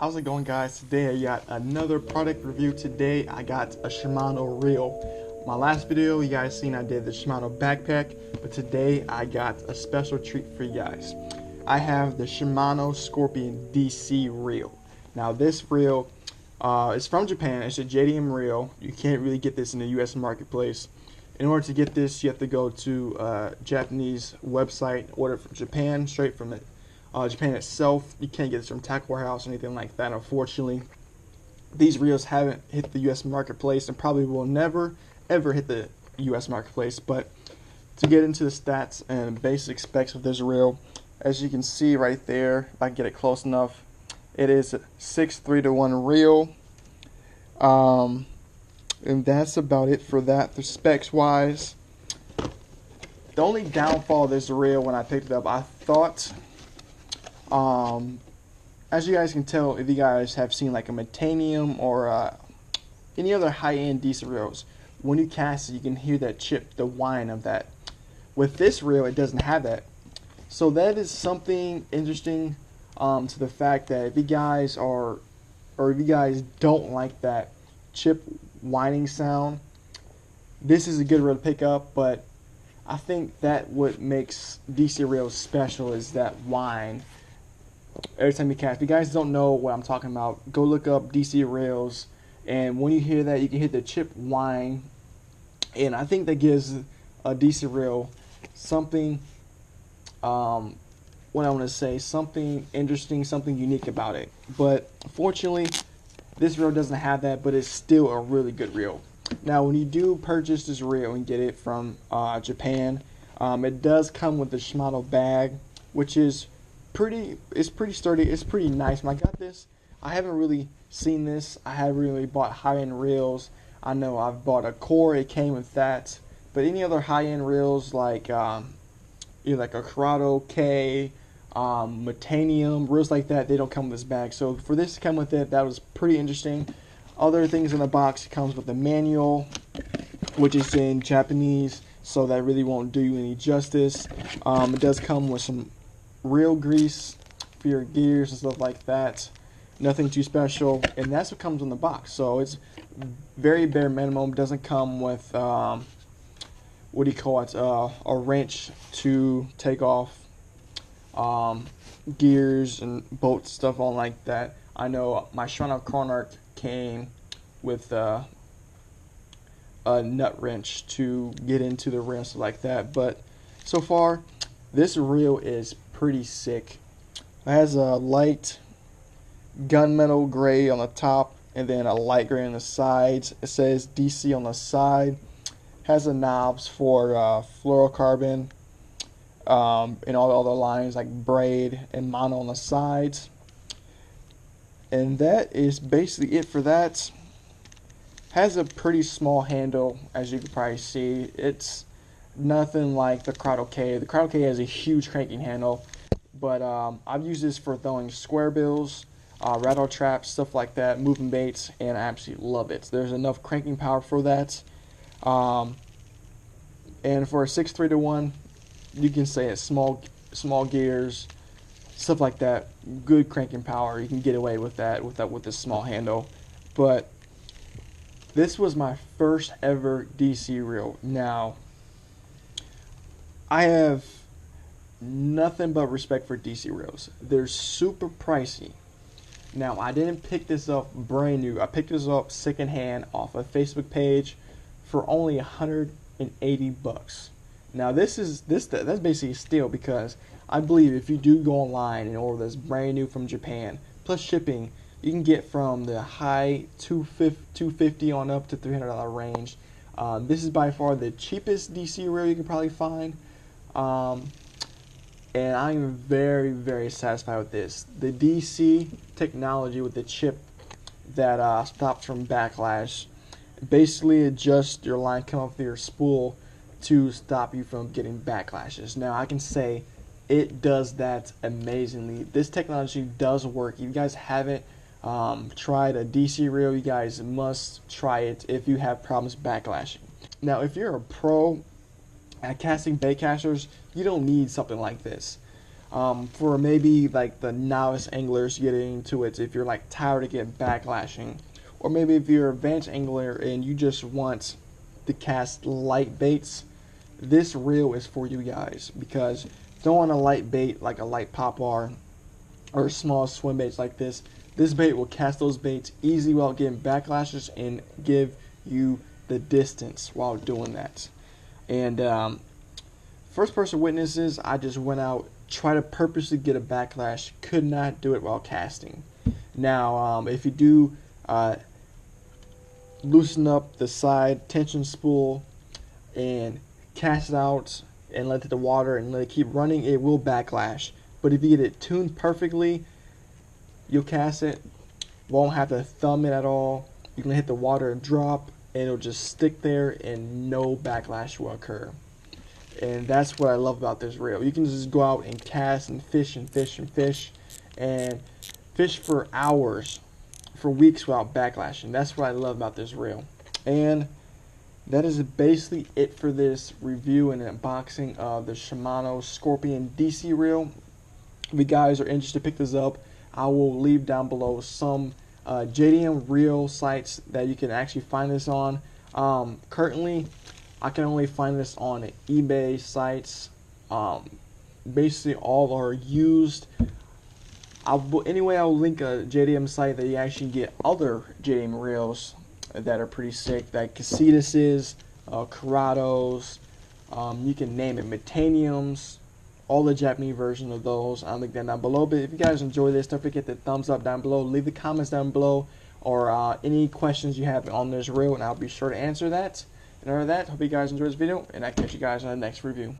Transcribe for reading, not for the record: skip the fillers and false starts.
How's it going, guys? Today I got another product review. Today I got a Shimano reel. My last video you guys seen I did the Shimano backpack, but today I got a special treat for you guys. I have the Shimano Scorpion DC reel. Now this reel is from Japan. It's a JDM reel. You can't really get this in the US marketplace. In order to get this, you have to go to a Japanese website, order from Japan, straight from it. Japan itself. You can't get this from Tackle Warehouse or anything like that, unfortunately. These reels haven't hit the US marketplace and probably will never ever hit the US marketplace. But to get into the stats and basic specs of this reel, as you can see right there, if I can get it close enough, it is a 6:3-to-1 reel. And that's about it for that. The specs wise, the only downfall of this reel when I picked it up, I thought, as you guys can tell, if you guys have seen like a Metanium or any other high-end decent reels, when you cast it, you can hear that chip, the whine of that. With this reel, it doesn't have that. So that is something interesting to the fact that if you guys are, or if you guys don't like that chip whining sound, this is a good reel to pick up. But I think that what makes DC reels special is that whine every time you cast. If you guys don't know what I'm talking about, go look up DC reels, and when you hear that, you can hear the chip whine, and I think that gives a DC reel something, what I want to say, something interesting, something unique about it. But fortunately, this reel doesn't have that, but it's still a really good reel. Now, when you do purchase this reel and get it from Japan, it does come with the Shimano bag, which is pretty sturdy. It's pretty nice. When I got this, I haven't really seen this. I haven't really bought high-end reels. I know I've bought a Core, it came with that, but any other high-end reels like like a Corrado K, Metanium, reels like that, they don't come with this bag. So for this to come with it, that was pretty interesting. Other things in the box, it comes with a manual, which is in Japanese, so that really won't do you any justice. It does come with some reel grease for your gears and stuff like that. Nothing too special, and that's what comes in the box. So it's very bare minimum. Doesn't come with what do you call it, a wrench to take off gears and bolts, stuff on like that. I know my Shimano Chronarch came with a nut wrench to get into the reel, stuff like that. But so far, this reel is pretty sick. It has a light gunmetal gray on the top and then a light gray on the sides. It says DC on the side. Has the knobs for fluorocarbon and all the other lines like braid and mono on the sides. And that is basically it for that. Has a pretty small handle, as you can probably see. It's nothing like the Corrado K. The Corrado K has a huge cranking handle, but I've used this for throwing square bills, rattle traps, stuff like that, moving baits, and I absolutely love it. There's enough cranking power for that. And for a 6:3-to-1, you can say it's small gears, stuff like that, good cranking power. You can get away with that with this small handle. But this was my first ever DC reel. Now, I have nothing but respect for DC reels. They're super pricey. Now, I didn't pick this up brand new. I picked this up secondhand off a Facebook page for only $180. Now, that's basically a steal, because I believe if you do go online and order this brand new from Japan, plus shipping, you can get from the high $250 on up to $300 range. This is by far the cheapest DC reel you can probably find. And I'm very, very satisfied with this. The DC technology with the chip that stops from backlash basically adjusts your line coming off your spool to stop you from getting backlashes. Now, I can say it does that amazingly. This technology does work. If you guys haven't tried a DC reel, you guys must try it if you have problems backlashing. Now, if you're a pro at casting bait casters, you don't need something like this. For maybe like the novice anglers getting into it, if you're like tired of getting backlashing, or maybe if you're an advanced angler and you just want to cast light baits, this reel is for you guys, because throwing a light bait like a light poplar or small swim baits like this bait will cast those baits easy without getting backlashes and give you the distance while doing that. And first person witnesses, I just went out, tried to purposely get a backlash, could not do it while casting. Now if you do loosen up the side tension spool and cast it out and let it hit the water and let it keep running, it will backlash. But if you get it tuned perfectly, you'll cast it, won't have to thumb it at all. You can hit the water and drop, and it'll just stick there and no backlash will occur. And that's what I love about this reel. You can just go out and cast and fish and fish and fish and fish for hours, for weeks without backlashing. That's what I love about this reel. And that is basically it for this review and unboxing of the Shimano Scorpion DC reel. If you guys are interested to pick this up, I will leave down below some JDM reel sites that you can actually find this on. Currently, I can only find this on eBay sites. Basically, all are used. Anyway, I'll link a JDM site that you actually get other JDM reels that are pretty sick, like Casitas, Curados, you can name it, Metaniums, all the Japanese version of those. I'll link that down below. But if you guys enjoy this, don't forget to thumbs up down below, leave the comments down below, or any questions you have on this reel, and I'll be sure to answer that. And other than that, hope you guys enjoyed this video, and I'll catch you guys on the next review.